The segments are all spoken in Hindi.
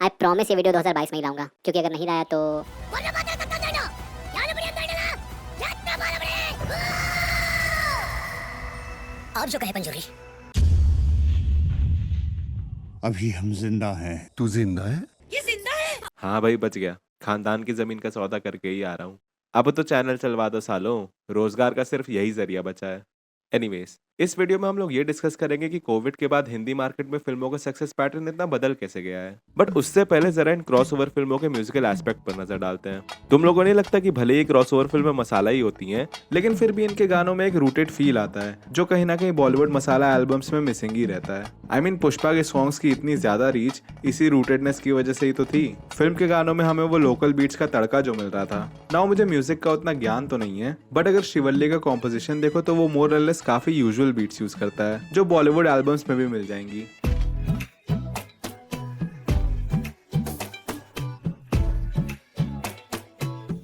आई प्रॉमिस ये वीडियो 2022 में ही लाऊंगा, क्योंकि अगर नहीं लाया तो और जो कहे पंजोरी। अभी हम जिंदा हैं। तू जिंदा है? ये जिंदा है। हाँ भाई, बच गया। खानदान की जमीन का सौदा करके ही आ रहा हूँ। अब तो चैनल चलवा दो सालों, रोजगार का सिर्फ यही जरिया बचा है। एनीवेज, इस वीडियो में हम लोग ये डिस्कस करेंगे कि कोविड के बाद हिंदी मार्केट में फिल्मों का सक्सेस पैटर्न इतना बदल कैसे गया है। बट उससे पहले जरा इन क्रॉसओवर फिल्मों के म्यूजिकल एस्पेक्ट पर नजर डालते हैं। तुम लोगों को नहीं लगता कि भले ही क्रॉसओवर फिल्में मसाला ही होती हैं, लेकिन फिर भी इनके गानों में एक रूटेड फील आता है जो कहीं ना कहीं बॉलीवुड मसाला एल्बम्स में मिसिंग ही रहता है। आई मीन पुष्पा के सॉन्ग्स की इतनी ज्यादा रीच इसी रूटेडनेस की वजह से ही तो थी। फिल्म के गानों में हमें वो लोकल बीट्स का तड़का जो मिल रहा था ना। मुझे म्यूजिक का उतना ज्ञान तो नहीं है, बट अगर श्रीवल्ली का कॉम्पोजिशन देखो तो वो मोर और लेस काफी यूजुअल बीट्स यूज करता है जो बॉलीवुड एल्बम्स में भी मिल जाएंगी।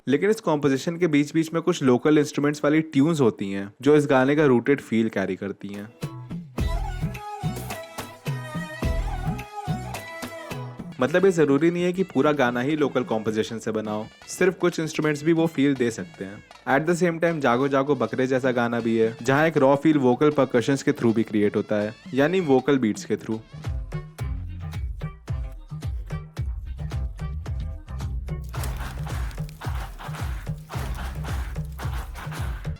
लेकिन इस कॉम्पोजिशन के बीच बीच में कुछ लोकल इंस्ट्रूमेंट्स वाली ट्यून्स होती हैं जो इस गाने का रूटेड फील कैरी करती हैं। मतलब ये जरूरी नहीं है कि पूरा गाना ही लोकल कॉम्पोजिशन से बनाओ, सिर्फ कुछ इंस्ट्रूमेंट्स भी वो फील दे सकते हैं। एट द सेम टाइम जागो जागो बकरे जैसा गाना भी है जहाँ एक रॉ फील वोकल परकशंस के थ्रू भी क्रिएट होता है, यानी वोकल बीट्स के थ्रू।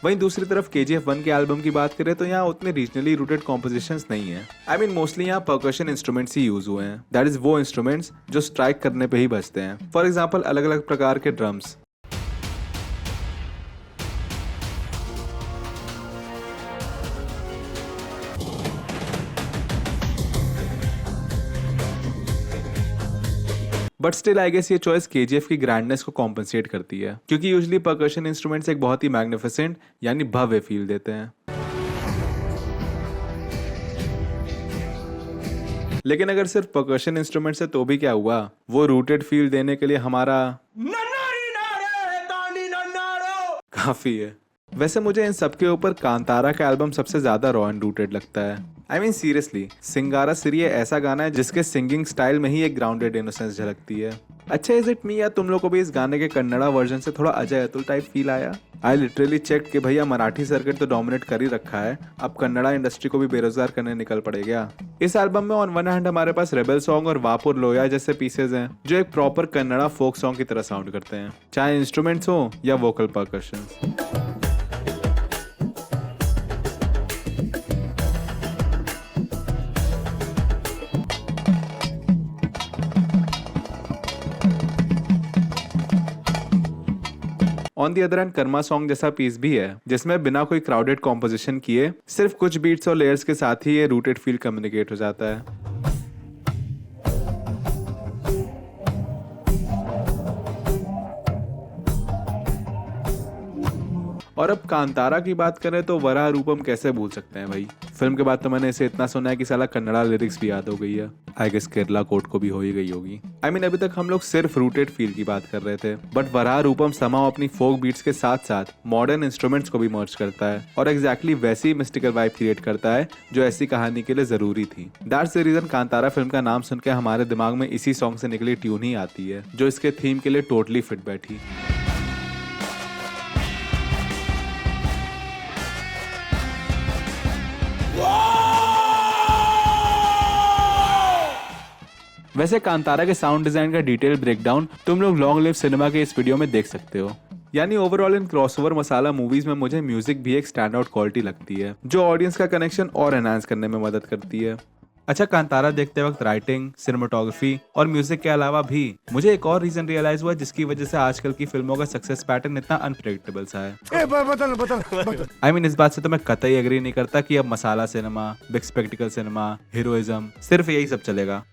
वहीं दूसरी तरफ KGF 1 के एल्बम की बात करें तो यहाँ उतने रीजनली रूटेड कॉम्पोजिशंस नहीं है। आई मीन मोस्टली यहाँ परकशन इंस्ट्रूमेंट्स ही यूज हुए हैं। दैट इज वो इंस्ट्रूमेंट्स जो स्ट्राइक करने पे ही बजते हैं। फॉर एग्जांपल अलग अलग प्रकार के drums, but still I guess ये चॉइस KGF की ग्रैंडनेस को कॉम्पनसेट करती है, क्योंकि यूजुअली परकशन इंस्ट्रूमेंट्स एक बहुत ही मैग्निफिसेंट यानी भव्य फील देते हैं। लेकिन अगर सिर्फ परकशन इंस्ट्रूमेंट से तो भी क्या हुआ, वो रूटेड फील देने के लिए हमारा काफी है। वैसे मुझे इन सबके ऊपर कांतारा का एल्बम सबसे ज्यादा रॉ एंड रूटेड लगता है। आई मीन सीरियसली, सिंगारा सिरी ऐसा गाना है जिसके सिंगिंग स्टाइल में ही एक ग्राउंडेड इनोसेंस झलकती है। अच्छा, इज इट मी या तुम लोग को भी इस गाने के कन्नड़ा वर्जन से थोड़ा अजय अतुल टाइप फील आया? आई लिटरली चेक कि भैया मराठी सर्किट तो डोमिनेट कर ही रखा है, अब कन्नड़ा इंडस्ट्री को भी बेरोजगार करने निकल पड़ेगा। इस एल्बम में ऑन वन हैंड हमारे पास रेबल सॉन्ग और वापुर लोया जैसे पीसेज हैं जो एक प्रॉपर कन्नड़ा फोक सॉन्ग की तरह साउंड करते हैं, चाहे इंस्ट्रूमेंट्स हो या vocal percussions. On the other hand Karma song जैसा पीस भी है जिसमें बिना कोई क्राउडेड कॉम्पोजिशन किए सिर्फ कुछ बीट्स और लेयर्स के साथ ही ये रूटेड फील कम्युनिकेट हो जाता है। और अब कांतारा की बात करें तो वराह रूपम कैसे भूल सकते हैं भाई। फिल्म के बाद तो मैंने इसे इतना सुना है कि साला कन्नड़ा लिरिक्स भी याद हो गई है। आई गेस केरला कोट को भी हो ही गई होगी। आई मीन अभी तक हम लोग सिर्फ रूटेड फील की बात कर रहे थे, बट वराह रूपम समाओ अपनी फोक बीट्स के साथ साथ मॉडर्न इंस्ट्रूमेंट्स को भी मर्ज करता है और एग्जैक्टली वैसी मिस्टिकल वाइब क्रिएट करता है जो ऐसी कहानी के लिए जरूरी थी। That's the reason Kantara film का नाम सुन के हमारे दिमाग में इसी सॉन्ग से निकली ट्यून ही आती है जो इसके थीम के लिए टोटली फिट बैठी। वैसे कांतारा के साउंड डिजाइन का डिटेल ब्रेकडाउन तुम लोग लॉन्ग लिव सिनेमा के इस वीडियो में देख सकते हो। यानी ओवरऑल इन क्रॉसओवर मसाला मूवीज में मुझे म्यूजिक भी एक स्टैंड आउट क्वालिटी लगती है जो ऑडियंस का कनेक्शन और एनहांस करने में मदद करती है। अच्छा, कांतारा देखते वक्त राइटिंग, सिनेमाटोग्राफी और म्यूजिक के अलावा भी मुझे एक और रीजन रियलाइज हुआ जिसकी वजह से आजकल की फिल्मों का सक्सेस पैटर्न इतना अनप्रेडिक्टेबल सा है। आई मीन इस बात से तो मैं कतई एग्री नहीं करता कि अब masala cinema, big spectacle cinema, heroism सिर्फ यही सब चलेगा।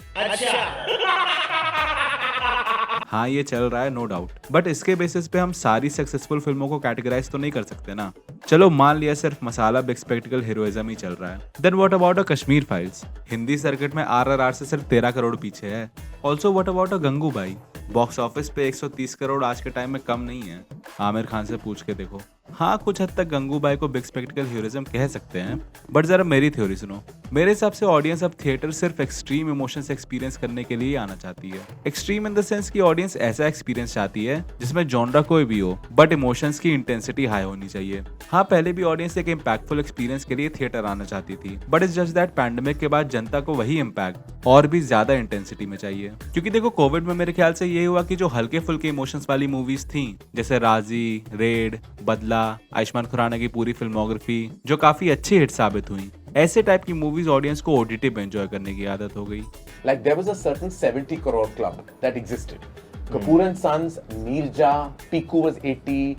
हाँ, ये चल रहा है नो डाउट, बट इसके बेसिस पे हम सारी सक्सेसफुल फिल्मों को कैटेगराइज तो नहीं कर सकते ना। चलो मान लिया सिर्फ मसाला, बिग स्पेक्टिकल, हीरोइज्म ही चल रहा है, then what about a Kashmir files? Hindi circuit में RRR से सिर्फ 13 करोड़ पीछे है। Also what about a Gangubai? Box office पे 130 करोड़ आज के टाइम में कम नहीं है। आमिर खान से पूछ के देखो। हाँ, कुछ हद तक गंगूबाई को बिग स्पेक्टिकल हीरोइज्म कह सकते हैं, बट जरा मेरी थ्योरी सुनो। मेरे हिसाब से ऑडियंस अब थिएटर सिर्फ एक्सट्रीम इमोशंस एक्सपीरियंस करने के लिए आना चाहती है। एक्सट्रीम इन द सेंस की ऑडियंस ऐसा एक्सपीरियंस चाहती है जिसमें जॉनरा कोई भी हो, बट इमोशंस की इंटेंसिटी हाई होनी चाहिए। हाँ, पहले भी ऑडियंस एक इम्पैक्टफुल एक्सपीरियंस के लिए थिएटर आना चाहती थी, but it's just that pandemic के बाद जनता को वही इम्पैक्ट और भी ज्यादा इंटेंसिटी में चाहिए। क्योंकि देखो, कोविड में मेरे ख्याल से ये हुआ कि जो हल्के फुल्के इमोशंस वाली मूवीज थी, जैसे राजी, रेड, बदला, आयुष्मान खुराना की पूरी फिल्मोग्राफी, जो काफी अच्छी हिट साबित हुई, ऐसे टाइप की मूवीज ऑडियंस को ओटीटी पे एंजॉय करने की आदत हो गई। Like there was a certain 70 crore club that existed. Kapoor and Sons, Mirja, Piku was 80.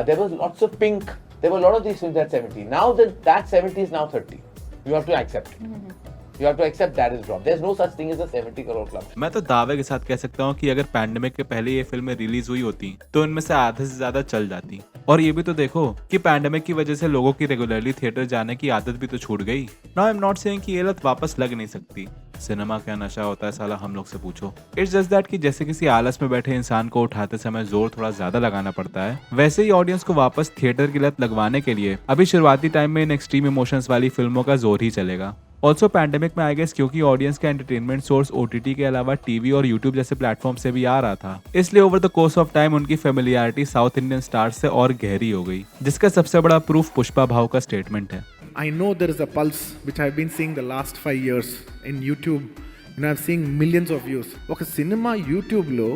There was lots of Pink. There were a lot of these films at 70. Now that 70 is now 30. You have to accept it. You have to accept that is dropped. There's no such thing as a 70 crore club. मैं तो दावे के साथ कह सकता हूँ कि अगर पैंडेमिक के पहले ये फिल्में रिलीज हुई होती तो इनमें से आधे से ज्यादा चल जाती। और ये भी तो देखो कि पैंडेमिक की वजह से लोगों की रेगुलरली थिएटर जाने की आदत भी तो छूट गई। Now I am not saying कि ये लत वापस लग नहीं सकती। सिनेमा क्या नशा होता है साला, हम लोग से पूछो। इट्स जस्ट दैट कि जैसे किसी आलस में बैठे इंसान को उठाते समय जोर थोड़ा ज्यादा लगाना पड़ता है, वैसे ही ऑडियंस को वापस थिएटर की लत लगवाने के लिए अभी शुरुआती टाइम में इन एक्सट्रीम इमोशंस वाली फिल्मों का जोर ही चलेगा। ऑल्सो पैंडेमिक में आई गेस क्योंकि ऑडियंस का एंटरटेनमेंट सोर्स ओटीटी के अलावा टीवी और यूट्यूब जैसे प्लेटफॉर्म से भी आ रहा था, इसलिए over the course of time उनकी फेमिलियरिटी साउथ इंडियन स्टार्स से और गहरी हो गई, जिसका सबसे बड़ा प्रूफ पुष्पा भाव का स्टेटमेंट है। I know there is a pulse which I've been seeing the last 5 years in YouTube. You know, I'm seeing millions of views. ఒక సినిమా యూట్యూబ్లో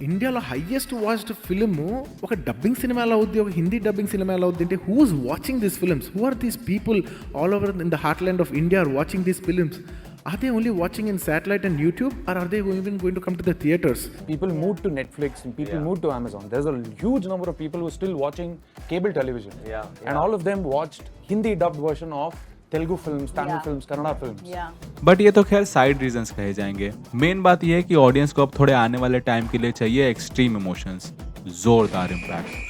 ఇండియాలో హైయెస్ట్ వాచ్డ్ ఫిల్మ్ ఒక డబ్బింగ్ సినిమాలో అవుద్ది, ఒక హిందీ డబ్బింగ్ సినిమాలో అవుద్ది అంటే who is watching these films? Who are these people all over in the heart of India are watching these films? Are they only watching in satellite and YouTube, or are they even going to come to the theaters? People moved to Netflix and people moved to Amazon. There's a huge number of people who are still watching cable television. And all of them watched Hindi dubbed version of Telugu films, Tamil films, Kannada films. But ये तो खैर साइड रीजंस कहे जाएंगे। मेन बात यह है कि ऑडियंस को अब थोड़े आने वाले टाइम के लिए चाहिए एक्सट्रीम इमोशंस, जोरदार इम्पैक्ट।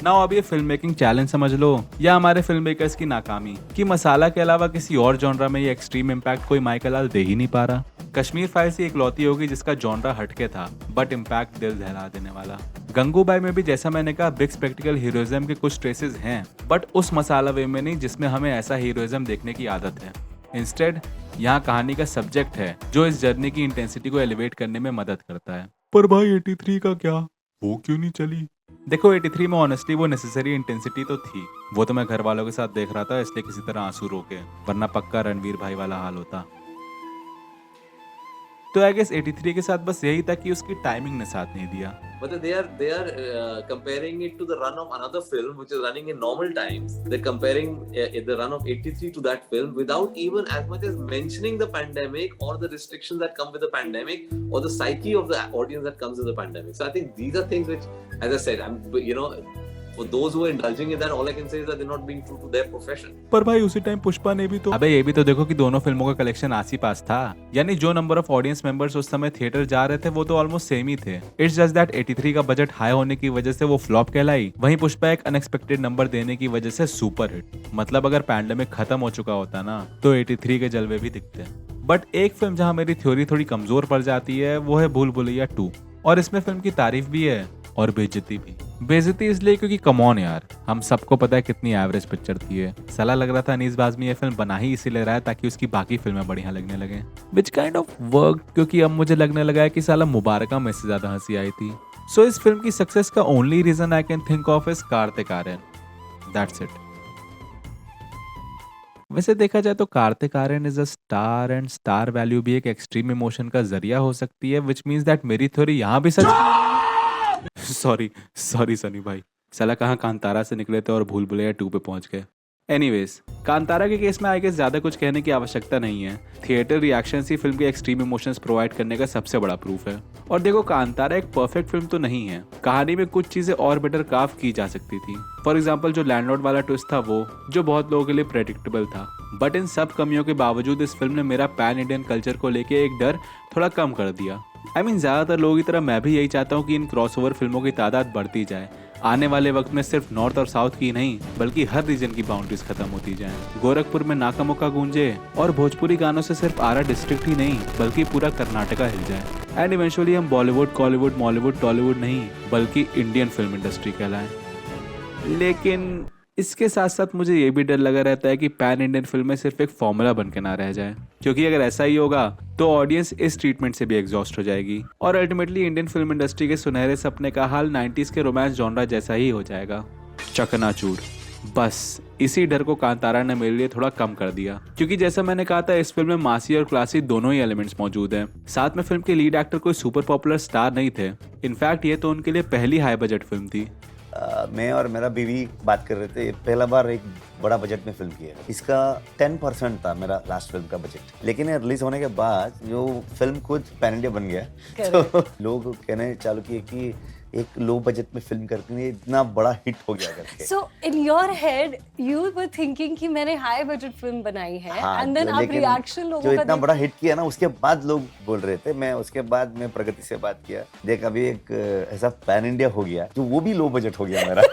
नाउ अब ये फिल्म मेकिंग चैलेंज समझ लो या हमारे फिल्म मेकर्स की नाकामी कि मसाला के अलावा किसी और जॉनरा में ये एक्सट्रीम इम्पैक्ट कोई माइकल दे ही नहीं पा रहा। कश्मीर फाइल्स ही इकलौती होगी जिसका जॉनरा हटके था बट इम्पैक्ट दिल दहला देने वाला। गंगूबाई में भी जैसा मैंने कहा बिग स्पेक्टिकल हीरोइज्म के कुछ ट्रेसेस हैं, बट उस मसाला वे में नहीं जिसमें हमें ऐसा हीरोइज्म देखने की आदत है। इंस्टेड यहाँ कहानी का सब्जेक्ट है जो इस जर्नी की इंटेंसिटी को एलिवेट करने में मदद करता है। पर भाई 83 का क्या, वो क्यों नहीं चली? देखो 83 में ऑनेस्टली वो नेसेसरी इंटेंसिटी तो थी, वो तो मैं घर वालों के साथ देख रहा था इसलिए किसी तरह आंसू रोके, वरना पक्का रणवीर भाई वाला हाल होता। तो आई गेस 83 के साथ बस यही था कि उसकी टाइमिंग ने साथ नहीं दिया। But they are comparing it to the run of another film which is running in normal times. They're comparing the run of 83 to that film without even as much as mentioning the pandemic or the restrictions that come with the pandemic or the psyche of the audience that comes with the pandemic. So I think these are things which, as I said, for those who are indulging in that, all I can say is that they're not being true to their profession. पर भाई उसी टाइम पुष्पा ने भी तो अबे ये भी तो देखो कि दोनों फिल्मों का कलेक्शन आस ही पास था, यानी जो नंबर ऑफ ऑडियंस मेंबर्स उस समय थिएटर जा रहे थे वो तो ऑलमोस्ट सेम ही थे। इट्स जस्ट दैट 83 का बजट हाई होने की वजह से वो फ्लॉप कहलाई, वहीं पुष्पा एक अनएक्सपेक्टेड नंबर देने की वजह से सुपर हिट। मतलब अगर पैंडेमिक खत्म हो चुका होता ना तो 83 के जलवे भी दिखते। बट एक फिल्म जहाँ मेरी थ्योरी थोड़ी कमजोर पड़ जाती है वो है भूल भुलैया 2, और इसमें फिल्म की तारीफ भी है और बेइज्जती भी। बेइज्जती इसलिए क्योंकि कम ऑन यार, हम सबको पता है कितनी एवरेज पिक्चर थी ये। साला लग रहा था अनीस बाज़मी ये फिल्म बना ही इसीलिए रहा है ताकि उसकी बाकी फिल्में बढ़िया लगने लगे, विच काइंड ऑफ वर्क, क्योंकि अब मुझे लगने लगा है कि साला मुबारका में से ज्यादा हंसी आई थी। सो इस फिल्म की सक्सेस का only reason I can think of is Kartik Aaryan, that's it. वैसे देखा जाए तो Kartik Aaryan is a star and star value भी एक एक्सट्रीम इमोशन का जरिया हो सकती है, विच मीन्स दैट मेरी थ्योरी यहाँ भी सच। सॉरी सनी भाई, साला कहाँ कांतारा से निकले थे और भूल भुलैया 2 पे पहुंच गए। एनीवेज, कांतारा के केस में आई गेस ज्यादा कुछ कहने की आवश्यकता नहीं है। थिएटर रिएक्शंस ही फिल्म के एक्सट्रीम इमोशंस प्रोवाइड करने का सबसे बड़ा प्रूफ है। और देखो कांतारा एक परफेक्ट फिल्म तो नहीं है, कहानी में कुछ चीजें और बेटर क्राफ्ट की जा सकती थी। फॉर एग्जाम्पल जो लैंडलॉर्ड वाला ट्विस्ट था वो, जो बहुत लोगों के लिए प्रेडिक्टेबल था। बट इन सब कमियों के बावजूद इस फिल्म ने मेरा पैन इंडियन कल्चर को लेके एक डर थोड़ा कम कर दिया। आई मीन ज्यादातर लोगों की तरह मैं भी यही चाहता हूँ कि इन क्रॉसओवर फिल्मों की तादाद बढ़ती जाए। आने वाले वक्त में सिर्फ नॉर्थ और साउथ की नहीं बल्कि हर रीजन की बाउंड्रीज खत्म होती जाएं। गोरखपुर में नाका मुक्का गूंजे और भोजपुरी गानों से सिर्फ आरा डिस्ट्रिक्ट ही नहीं बल्कि पूरा कर्नाटका हिल जाए। एंड इवेंचुअली हम बॉलीवुड, कॉलीवुड, मॉलीवुड, टॉलीवुड नहीं बल्कि इंडियन फिल्म इंडस्ट्री कहलाएं। लेकिन इसके साथ साथ मुझे ये भी डर लगा रहता है कि पैन इंडियन फिल्में सिर्फ एक फॉर्मूला बन के ना रह जाए, क्योंकि अगर ऐसा ही होगा तो ऑडियंस इस ट्रीटमेंट से भी एग्जॉस्ट हो जाएगी और अल्टीमेटली इंडियन फिल्म इंडस्ट्री के सुनहरे सपने का हाल 90s के रोमांस जॉनरा जैसा ही हो जाएगा, चकनाचूर। बस इसी डर को कांतारा ने मेरे लिए थोड़ा कम कर दिया, क्योंकि जैसा मैंने कहा था इस फिल्म में मासी और क्लासी दोनों ही एलिमेंट्स मौजूद हैं। साथ में फिल्म के लीड एक्टर कोई सुपर पॉपुलर स्टार नहीं थे, इनफैक्ट ये तो उनके लिए पहली हाई बजट फिल्म थी। मैं और मेरा बीवी बात कर रहे थे, पहला बार एक बड़ा बजट में फिल्म की है। इसका 10% था मेरा लास्ट फिल्म का बजट, लेकिन रिलीज होने के बाद जो फिल्म खुद पैन इंडिया बन गया तो लोग कहने चालू किए कि एक लो बजट में फिल्म करके नहीं इतना बड़ा हिट हो गया करके। So in your head you were thinking कि मैंने हाई बजट फिल्म बनाई है, and then आप रिएक्शन लोगों का जो इतना बड़ा हिट किया ना उसके बाद लोग बोल रहे थे। मैं उसके बाद मैं प्रगति से बात किया, देख अभी एक ऐसा पैन इंडिया हो गया जो वो भी लो बजट हो गया मेरा।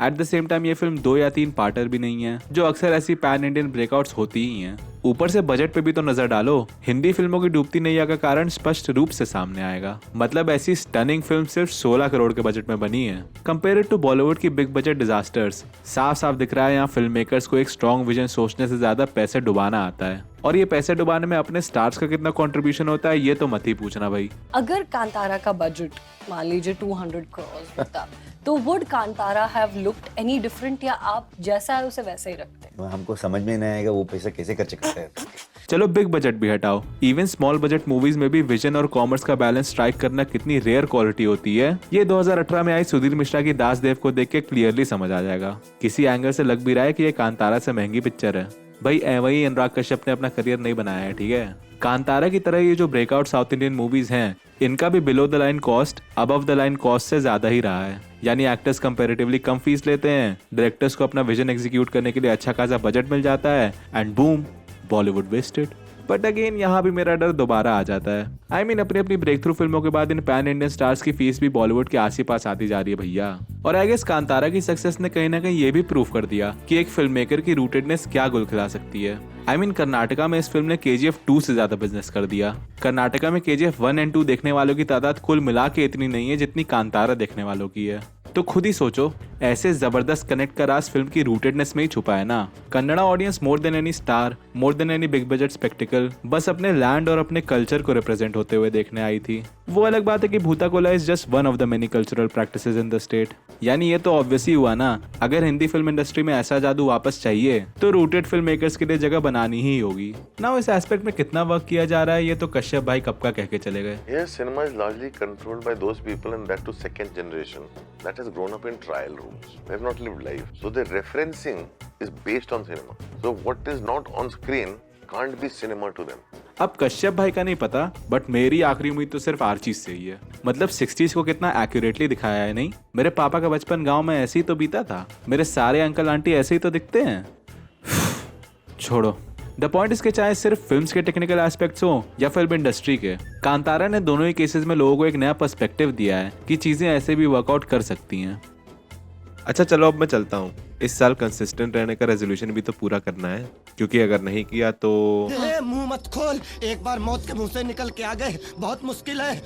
एट द सेम टाइम ये फिल्म 2 या 3 पार्टर भी नहीं है, जो अक्सर ऐसी पैन इंडियन ब्रेकआउट्स होती ही हैं। ऊपर से बजट पे भी तो नजर डालो, हिंदी फिल्मों की डूबती नैया का कारण स्पष्ट रूप से सामने आएगा। मतलब ऐसी स्टनिंग फिल्म सिर्फ 16 करोड़ के बजट में बनी है, कंपेयर टू बॉलीवुड की बिग बजट डिजास्टर्स। साफ साफ दिख रहा है यहाँ फिल्म मेकर्स को एक स्ट्रॉन्ग विजन सोचने से ज्यादा पैसे डुबाना आता है, और ये पैसे डुबाने में अपने स्टार्स का कितना कंट्रीब्यूशन होता है ये तो मत ही पूछना भाई। अगर कांतारा का बजट मान लीजिए 200 करोड़ होता तो would Kantara have looked any different, या आप जैसा है उसे वैसे ही रखते? हमको समझ में नहीं आएगा वो पैसा कैसे खर्च करते हैं। चलो बिग बजट भी हटाओ, इवन स्मॉल बजट मूवीज में भी विजन और कॉमर्स का बैलेंस स्ट्राइक करना कितनी रेयर क्वालिटी होती है, ये 2018 में आई सुधीर मिश्रा की दास देव को देख के क्लियरली समझ आ जाएगा। किसी एंगल से लग भी रहा है कि ये कांतारा से महंगी पिक्चर है। भाई वही अनुराग कश्यप ने अपना करियर नहीं बनाया है, ठीक है। कांतारा की तरह ये जो ब्रेकआउट साउथ इंडियन मूवीज हैं, इनका भी below the line cost above the line cost से ज्यादा ही रहा है। यानी एक्टर्स कंपैरेटिवली कम फीस लेते हैं, डायरेक्टर्स को अपना विजन एग्जीक्यूट करने के लिए अच्छा खासा बजट मिल जाता है, and boom, Bollywood wasted. But again यहाँ भी मेरा डर दोबारा आ जाता है। I mean, अपनी अपनी ब्रेक थ्रू फिल्मों के बाद इन पैन इंडियन स्टार्स की फीस भी बॉलीवुड के आस पास आती जा रही है भैया। और आई गेस कांतारा की सक्सेस ने कहीं ना कहीं ये भी प्रूव कर दिया कि एक फिल्म मेकर की रूटेडनेस क्या गुल खिला सकती है। I mean, कर्नाटका में इस फिल्म ने KGF 2 से ज्यादा बिजनेस कर दिया। कर्नाटका में KGF 1 और 2 देखने वालों की तादाद कुल मिला के इतनी नहीं है जितनी कांतारा देखने वालों की है। तो खुद ही सोचो, ऐसे जबरदस्त कनेक्ट का राज फिल्म की रूटेडनेस में ही छुपा है ना। Kannada audience more than any star, more than any big budget spectacled, बस अपने लैंड और अपने कल्चर को रिप्रेजेंट होते हुए देखने आई थी। वो अलग बात है कि Bhutakola is just one of the many cultural practices in the state. यानी ये तो ऑब्वियस ही हुआ ना, अगर हिंदी फिल्म इंडस्ट्री में ऐसा जादू वापस चाहिए तो रूटेड फिल्म मेकर्स के लिए जगह बनानी ही होगी ना। इस एस्पेक्ट में कितना वर्क किया जा रहा है ये तो कश्यप भाई कब का कह के चले गए। Yes, cinema is largely controlled by those people, and that to second generation that has grown up in trial rooms. They have not lived life, so the referencing is based on cinema. So what is not on screen can't be cinema to them. अब कश्यप भाई का नहीं पता, बट मेरी आखिरी उम्मीद तो सिर्फ आर्चीज से ही है। मतलब 60s को कितना एक्यूरेटली दिखाया है। नहीं, मेरे पापा का बचपन गांव में ऐसे ही तो बीता था, मेरे सारे अंकल आंटी ऐसे ही तो दिखते हैं। छोड़ो, द पॉइंट इसके चाहे सिर्फ फिल्म्स के टेक्निकल एस्पेक्ट्स हो या फिल्म इंडस्ट्री के, कांतारा ने दोनों ही केसेस में लोगों को एक नया पर्सपेक्टिव दिया है कि चीजें ऐसे भी वर्कआउट कर सकती हैं। अच्छा चलो अब मैं चलता हूँ। इस साल कंसिस्टेंट रहने का रेजोल्यूशन भी तो पूरा करना है, क्योंकि अगर नहीं किया तो मुंह मत खोल, एक बार मौत के मुंह से निकल के आ गए बहुत मुश्किल है।